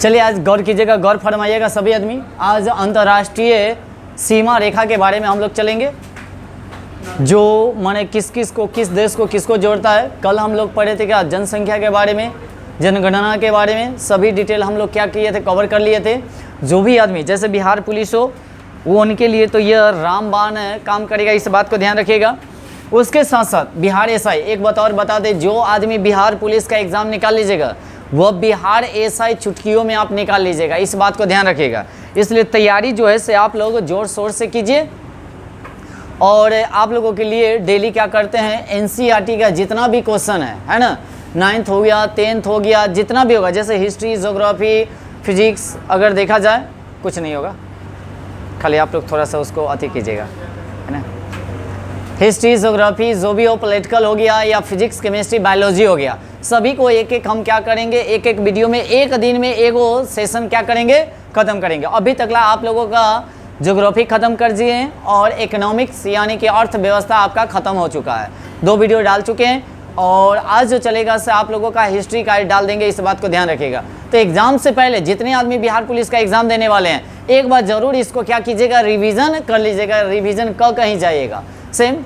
चलिए आज गौर कीजिएगा, गौर फरमाइएगा सभी आदमी। आज अंतर्राष्ट्रीय सीमा रेखा के बारे में हम लोग चलेंगे, जो माने किस किस को, किस देश को किसको जोड़ता है। कल हम लोग पढ़े थे क्या जनसंख्या के बारे में, जनगणना के बारे में, सभी डिटेल हम लोग क्या किए थे, कवर कर लिए थे। जो भी आदमी जैसे बिहार पुलिस हो वो उनके लिए तो यह रामबाण काम करेगा, इस बात को ध्यान रखिएगा। उसके साथ साथ बिहार एसआई, एक बात और बता दें, जो आदमी बिहार पुलिस का एग्ज़ाम निकाल लीजिएगा वह बिहार एसआई चुटकियों में आप निकाल लीजिएगा, इस बात को ध्यान रखिएगा। इसलिए तैयारी जो है से आप लोग जोर शोर से कीजिए। और आप लोगों के लिए डेली क्या करते हैं, एनसीईआरटी का जितना भी क्वेश्चन है ना, 9th हो गया, 10th हो गया, जितना भी होगा, जैसे हिस्ट्री, ज्योग्राफी, फिजिक्स, अगर देखा जाए कुछ नहीं होगा, खाली आप लोग थोड़ा सा उसको अति कीजिएगा, है ना। हिस्ट्री, ज्योग्राफी जो भी हो, पॉलिटिकल हो गया या फिजिक्स, केमिस्ट्री, बायोलॉजी हो गया, सभी को एक एक हम क्या करेंगे, एक एक वीडियो में एक दिन में एक सेशन क्या करेंगे, ख़त्म करेंगे। अभी तक आप लोगों का ज्योग्राफी ख़त्म कर दिए और इकोनॉमिक्स यानी कि अर्थव्यवस्था आपका ख़त्म हो चुका है, 2 वीडियो डाल चुके हैं। और आज जो चलेगा से आप लोगों का हिस्ट्री का डाल देंगे, इस बात को ध्यान रखिएगा। तो एग्ज़ाम से पहले जितने आदमी बिहार पुलिस का एग्ज़ाम देने वाले हैं, एक बार ज़रूर इसको क्या कीजिएगा, रिवीजन कर लीजिएगा। रिवीजन कहीं जाइएगा, सेम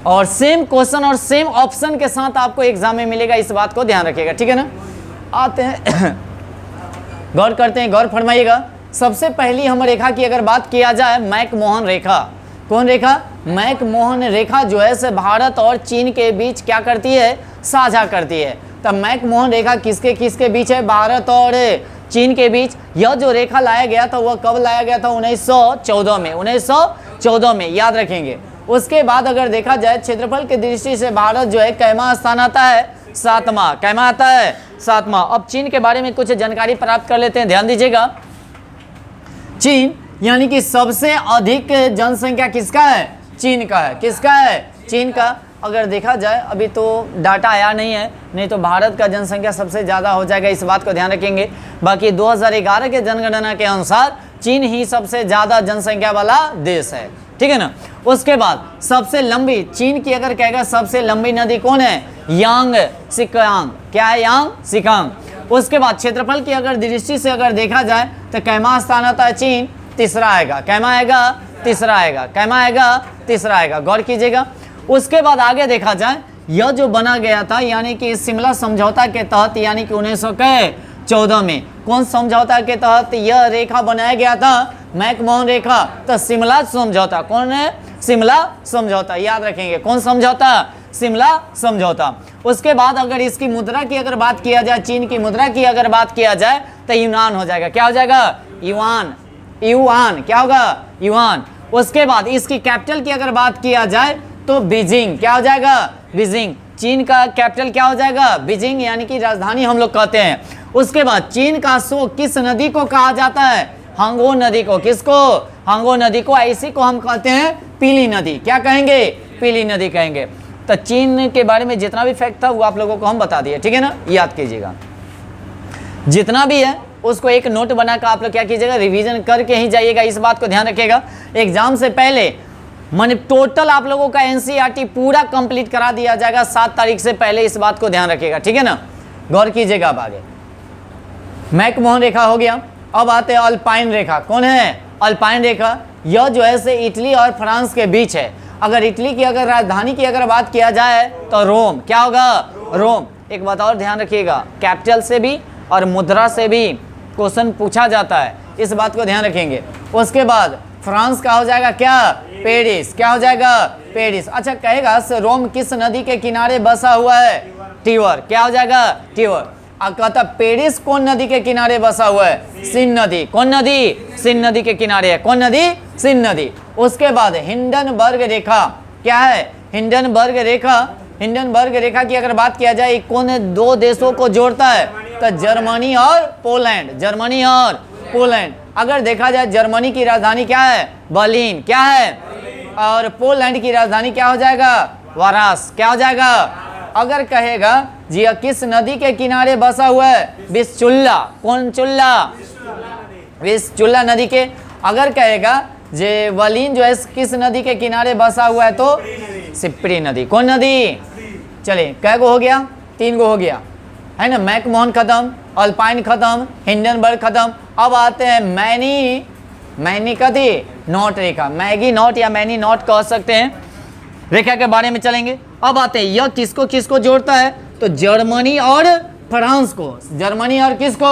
और सेम क्वेश्चन और सेम ऑप्शन के साथ आपको एग्जाम में मिलेगा, इस बात को ध्यान रखिएगा, ठीक है ना। आते हैं गौर करते हैं, गौर फरमाइएगा। सबसे पहली हम रेखा की अगर बात किया जाए, मैकमोहन रेखा। कौन रेखा? मैकमोहन रेखा जो है से भारत और चीन के बीच क्या करती है, साझा करती है। तब मैकमोहन रेखा किसके किसके बीच है, भारत और चीन के बीच। यह जो रेखा लाया गया था वह कब लाया गया था, 1914 में, 1914 में, याद रखेंगे। उसके बाद अगर देखा जाए क्षेत्रफल की दृष्टि से भारत जो है कैमा स्थान आता है, 7वां। कैमा आता है, 7वां। अब चीन के बारे में कुछ जानकारी प्राप्त कर लेते हैं, ध्यान दीजिएगा। चीन यानी कि सबसे अधिक जनसंख्या किसका है, चीन का है। किसका है, चीन का। अगर देखा जाए अभी तो डाटा आया नहीं है, नहीं तो भारत का जनसंख्या सबसे ज़्यादा हो जाएगा, इस बात को ध्यान रखेंगे। बाकी 2011 के जनगणना के अनुसार चीन ही सबसे ज़्यादा जनसंख्या वाला देश है, ठीक है ना। उसके बाद सबसे लंबी, चीन की अगर कहेगा सबसे लंबी नदी कौन है, यांग सिकांग। क्या है, यांग सिकांग। उसके बाद क्षेत्रफल की अगर दृष्टि से अगर देखा जाए तो कैमा स्थान आता है, चीन, तीसरा आएगा। कैमा आएगा, तीसरा आएगा। कैमा आएगा, तीसरा आएगा, गौर कीजिएगा। उसके बाद आगे देखा जाए, यह जो बना गया था यानी कि शिमला समझौता के तहत, यानी कि 1914 में, कौन समझौता के तहत यह रेखा बनाया गया था, मैकमोहन रेखा। तो शिमला समझौता। कौन है, शिमला समझौता, याद रखेंगे। कौन समझौता, शिमला समझौता। उसके बाद अगर इसकी मुद्रा की अगर बात किया जाए, चीन की मुद्रा की अगर बात किया जाए तो युआन हो जाएगा। क्या हो जाएगा, युआन। युआन क्या होगा, युआन। उसके बाद इसकी कैपिटल की अगर बात किया जाए तो बीजिंग। क्या हो जाएगा, बीजिंग। चीन का कैपिटल क्या हो जाएगा, बीजिंग, यानी कि राजधानी हम लोग कहते हैं। उसके बाद चीन का शोक किस नदी को कहा जाता है, हांगो नदी को। किसको, हांगो नदी को। ऐसी को हम कहते हैं पीली नदी। क्या कहेंगे, पीली नदी कहेंगे। तो चीन के बारे में जितना भी फैक्ट था वो आप लोगों को हम बता दिए, ठीक है ना, याद कीजिएगा। जितना भी है उसको एक नोट बनाकर आप लोग क्या कीजिएगा, रिवीजन करके ही जाइएगा, इस बात को ध्यान रखिएगा। एग्जाम से पहले माने टोटल आप लोगों का एनसीईआरटी पूरा कंप्लीट करा दिया जाएगा 7 तारीख से पहले, इस बात को ध्यान रखिएगा, ठीक है ना। गौर कीजिएगा। अब आगे मैकमोहन रेखा हो गया। अब आते हैं अल्पाइन रेखा। कौन है, अल्पाइन रेखा। यह जो है से इटली और फ्रांस के बीच है। अगर इटली की अगर राजधानी की अगर बात किया जाए तो रोम। क्या होगा, रोम। एक बात और ध्यान रखिएगा, कैपिटल से भी और मुद्रा से भी क्वेश्चन पूछा जाता है, इस बात को ध्यान रखेंगे। उसके बाद फ्रांस का हो जाएगा क्या, पेरिस। क्या हो जाएगा, पेरिस। अच्छा कहेगा रोम किस नदी के किनारे बसा हुआ है, टीवर। क्या हो जाएगा, टीवर। कहता पेरिस कौन नदी के किनारे बसा हुआ है, सिन नदी। कौन नदी, सिन नदी के किनारे है। कौन नदी, सिन नदी। उसके बाद हिंडनबर्ग रेखा। क्या है, हिंडनबर्ग रेखा। हिंडनबर्ग रेखा की अगर बात किया जाए, कौन 2 देशों को जोड़ता है, तो जर्मनी और पोलैंड। जर्मनी और पोलैंड। अगर देखा जाए जर्मनी की राजधानी क्या है, बर्लिन। क्या है, और पोलैंड की राजधानी क्या हो जाएगा, वारास। क्या हो जाएगा। अगर कहेगा जी किस नदी के किनारे बसा हुआ है, विस्चुल्ला। कौन चुल्ला, विस्चुल्ला नदी के। अगर कहेगा जे बर्लिन जो है किस नदी के किनारे बसा हुआ है, तो सिप्री नदी। कौन नदी, चलिए कै गो हो गया, 3 गो हो गया। है ना, मैकमोहन खत्म, अल्पाइन खत्म, हिंडनबर्ग खत्म। अब आते हैं मैनी का थी नॉट रेखा, मैगी नॉट या मैनी नॉट कह सकते हैं, रेखा के बारे में चलेंगे। अब आते हैं यह किसको किसको जोड़ता है, तो जर्मनी और फ्रांस को, जर्मनी और किसको,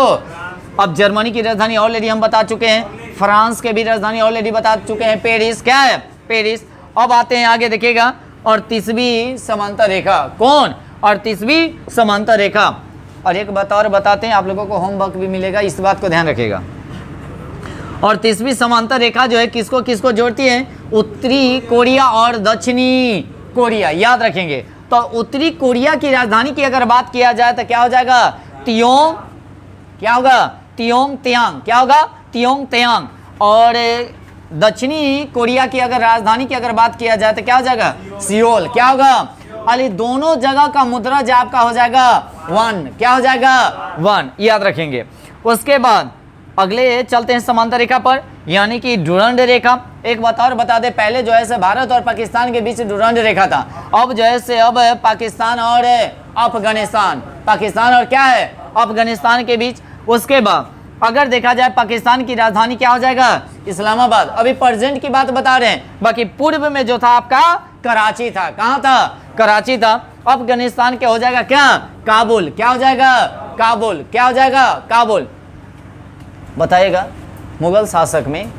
अब जर्मनी की राजधानी ऑलरेडी हम बता चुके हैं, फ्रांस के भी राजधानी ऑलरेडी बता चुके हैं, पेरिस। क्या है, पेरिस। अब आते हैं आगे देखिएगा, और 30वीं समांतर रेखा कौन, और 30वीं समांतर रेखा। और एक बात और बताते हैं, आप लोगों को होमवर्क भी मिलेगा, इस बात को ध्यान रखिएगा। और 30वीं समांतर रेखा जो है किसको किसको जोड़ती है, उत्तरी कोरिया और दक्षिणी कोरिया, याद रखेंगे। तो उत्तरी कोरिया की राजधानी की अगर बात किया जाए तो क्या हो जाएगा, त्योंग, क्या होगा, त्योंग त्यांग, क्या होगा, त्योंग त्यांग। और दक्षिणी कोरिया की अगर राजधानी की अगर बात किया जाए तो क्या हो जाएगा, सियोल, क्या होगा, अली दोनों जगह का मुद्रा जो आपका हो जाएगा 1, क्या हो जाएगा 1, याद रखेंगे। उसके बाद अगले चलते हैं समांतर रेखा पर, यानी कि डुरंड रेखा। एक बात और बता दे, पहले जो है से भारत और पाकिस्तान के बीच डुरंड रेखा था, अब जो है से अब पाकिस्तान और अफगानिस्तान, पाकिस्तान और क्या है, अफगानिस्तान के बीच। उसके बाद अगर देखा जाए पाकिस्तान की राजधानी क्या हो जाएगा, इस्लामाबाद। अभी प्रेजेंट की बात बता रहे हैं, बाकी पूर्व में जो था आपका कराची था, कहाँ था, कराची था। अफगानिस्तान क्या हो जाएगा, क्या, काबुल, क्या हो जाएगा, काबुल, क्या हो जाएगा, काबुल। बताइएगा मुगल शासक में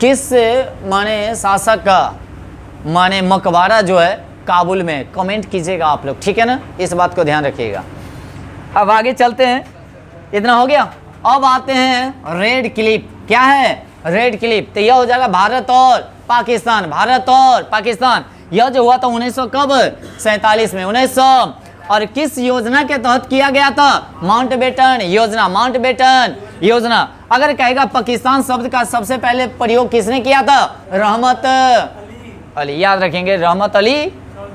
किस माने शासक का माने मकबरा जो है काबुल में, कमेंट कीजिएगा आप लोग, ठीक है ना, इस बात को ध्यान रखिएगा। अब आगे चलते हैं, इतना हो गया। अब आते हैं रेड क्लिफ, क्या है, रेड क्लिफ। तो यह हो जाएगा भारत और पाकिस्तान, भारत और पाकिस्तान। यह जो हुआ था 1900 कब, 47 में, 1900। और किस योजना के तहत किया गया था, माउंटबेटन योजना, माउंटबेटन योजना। अगर कहेगा पाकिस्तान शब्द का सबसे पहले प्रयोग किसने किया था, रहमत अली, याद रखेंगे, रहमत अली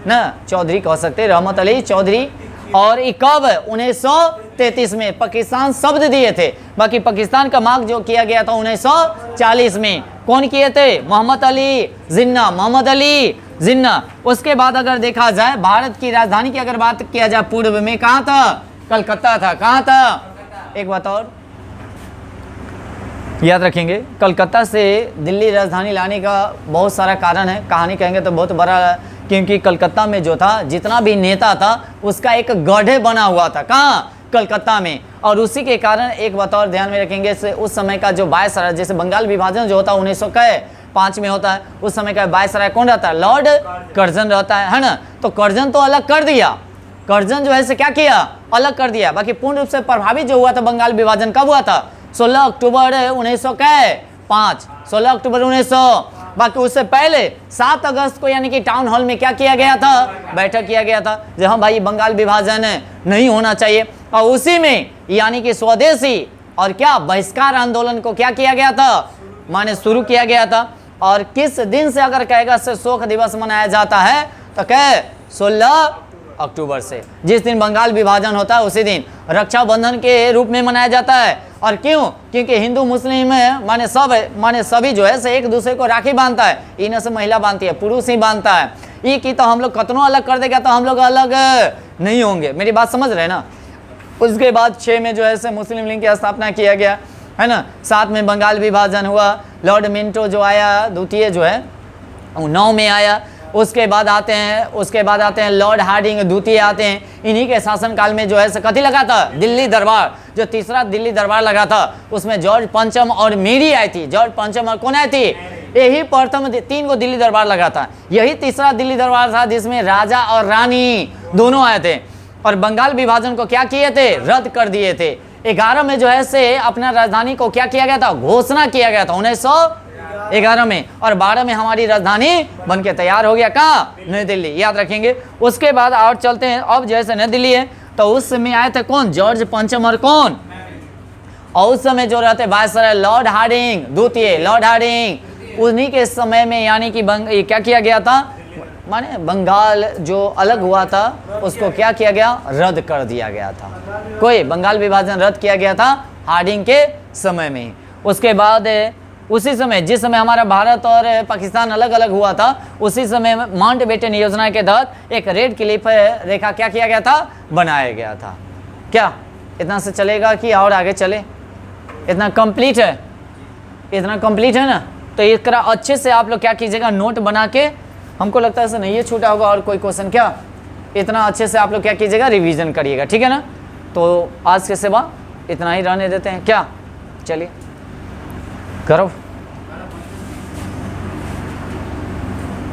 ना चौधरी कह सकते, रहमत अली चौधरी। और कब, 1933 में पाकिस्तान शब्द दिए थे। बाकी पाकिस्तान का मार्क जो किया गया था 1940 में, कौन किए थे, मोहम्मद अली जिन्ना, मोहम्मद अली जिन्ना। उसके बाद अगर देखा जाए भारत की राजधानी की अगर बात किया जाए पूर्व में कहाँ था, कलकत्ता था, कहाँ था। एक बात और याद रखेंगे, कलकत्ता से दिल्ली राजधानी लाने का बहुत सारा कारण है, कहानी कहेंगे तो बहुत बड़ा, क्योंकि कलकत्ता में जो था जितना भी नेता था उसका एक गढ़ बना हुआ था, कहाँ, कलकत्ता में। और उसी के कारण एक बात और ध्यान में रखेंगे, उस समय का जो वायसराय, जैसे बंगाल विभाजन जो होता है 1905 में होता है, उस समय का वायसराय कौन रहता है, लॉर्ड कर्जन रहता है ना। तो कर्जन तो अलग कर दिया, कर्जन जो है से क्या किया, अलग कर दिया। बाकी पूर्ण रूप से प्रभावित जो हुआ था बंगाल विभाजन कब हुआ था, 16 अक्टूबर 1905, 16 अक्टूबर 1900। बाकी उससे पहले 7 अगस्त को यानी कि टाउन हॉल में क्या किया गया था, बैठक किया गया था, जो हम भाई बंगाल विभाजन नहीं होना चाहिए। और उसी में यानी कि स्वदेशी और क्या बहिष्कार आंदोलन को क्या किया गया था, माने शुरू किया गया था। और किस दिन से अगर कहेगा से शोक दिवस मनाया जाता है तो कहे 16 अक्टूबर से, जिस दिन बंगाल विभाजन होता है उसी दिन रक्षाबंधन के रूप में मनाया जाता है। और क्यों, क्योंकि हिंदू मुस्लिम माने सभी जो है से एक दूसरे को राखी बांधता है, इन्हें से महिला बांधती है, पुरुष ही बांधता है। ये की तो हम लोग कतनों अलग कर देगा तो हम लोग अलग नहीं होंगे, मेरी बात समझ रहे ना। उसके बाद 6 में जो है से मुस्लिम लीग की स्थापना किया गया है ना, 7 में बंगाल विभाजन हुआ, लॉर्ड मिंटो जो आया द्वितीय जो है 9 में आया। उसके बाद आते हैं लॉर्ड हार्डिंग द्वितीय आते हैं। इन्हीं के शासनकाल में जो है कथी लगा था, दिल्ली दरबार, जो तीसरा दिल्ली दरबार लगा था उसमें जॉर्ज पंचम और मेरी आई थी, जॉर्ज पंचम और कौन आई थी, यही प्रथम 3 को दिल्ली दरबार लगा था, यही तीसरा दिल्ली दरबार था जिसमें राजा और रानी दोनों आए थे। और बंगाल विभाजन को क्या किए थे, रद्द कर दिए थे। 11 में जो है से अपना राजधानी को क्या किया गया था, घोषणा किया गया था 1911 में। और 12 में हमारी राजधानी बन के तैयार हो गया, कहाँ, नई दिल्ली, याद रखेंगे। उसके बाद और चलते हैं, अब जैसे नई दिल्ली है तो उस समय आए थे कौन, जॉर्ज पंचम और कौन, और उस समय जो रहते वायसराय लॉर्ड हार्डिंग द्वितीय, लॉर्ड हार्डिंग। उन्हीं के समय में यानी कि क्या किया गया था, माने बंगाल जो अलग हुआ था उसको क्या किया गया, रद्द कर दिया गया था। कोई बंगाल विभाजन रद्द किया गया था हार्डिंग के समय में। उसके बाद उसी समय जिस समय हमारा भारत और पाकिस्तान अलग अलग हुआ था उसी समय माउंटबेटन योजना के तहत एक रेड क्लिफ रेखा क्या किया गया था, बनाया गया था। क्या इतना से चलेगा कि और आगे चले? इतना कंप्लीट है, इतना कंप्लीट है ना। तो इस तरह अच्छे से आप लोग क्या कीजिएगा, नोट बना के, हमको लगता है ऐसा नहीं है छूटा होगा और कोई क्वेश्चन, क्या इतना अच्छे से आप लोग क्या कीजिएगा, रिवीजन करिएगा, ठीक है ना। तो आज के सेवा इतना ही रहने देते हैं, क्या चलिए करो।